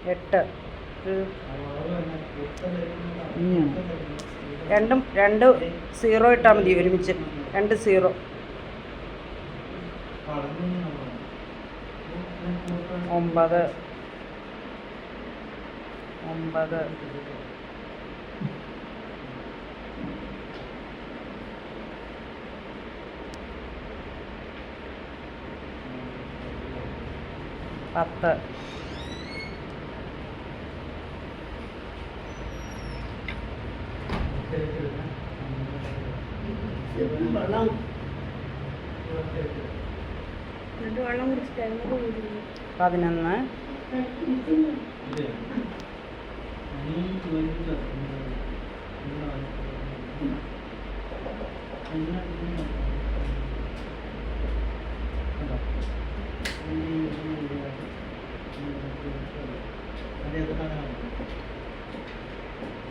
8 രണ്ട് 0 ഇട്ടാൽ മതി ഒരുമിച്ച് 2 0 9 10 11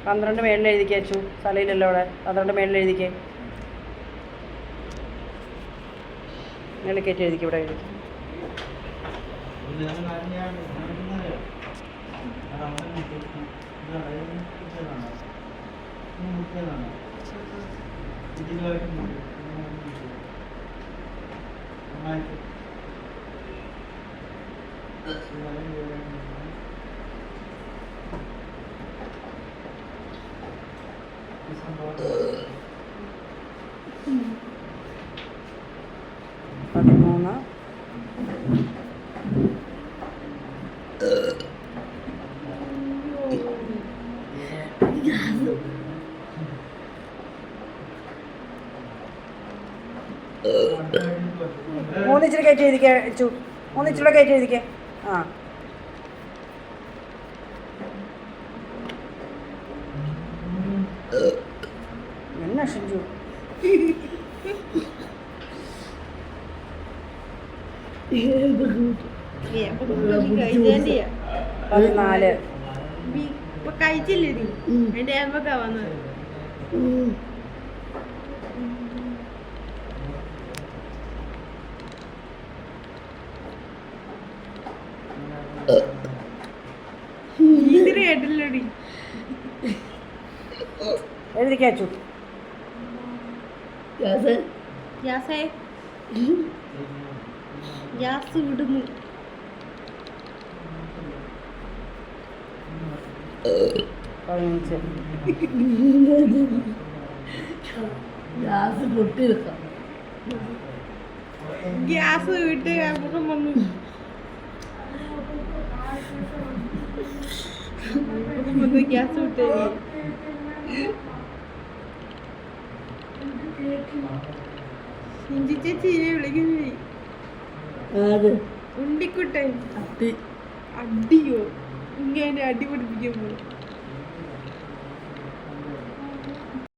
12 മേളിൽ എഴുതിക്കേ അച്ചു തലയിലല്ലോ അവിടെ 12 മേളിൽ എഴുതിക്കേ മേളിൽ കയറ്റി എഴുതിക്കും ഇവിടെ എഴുതി പതിമൂന്ന് മൂന്നിച്ചിരി കയറ്റി എഴുതിക്കേ അച്ചു മൂന്നിച്ചിരി കയറ്റി എഴുതിക്കേ ആ എന്നാ ഷിഞ്ചു 14 കഴിച്ചില്ലേ നീ എന്റെ ഏമ്പൊക്കെ വന്നത് കേട്ടില്ലടി എഴുതിക്കാച്ചു ഗ്യാസ് വിടുന്നു ഗ്യാസ് വിട്ട് അപ്പുറം വന്നു ഗ്യാസ് വിട്ട് ഇഞ്ചി ചേച്ചിനെ വിളിക്കുന്നേ ഉണ്ടിക്കുട്ടൻ അടിയോ ഇങ്ങനെ അടി പഠിപ്പിക്കാൻ പോകും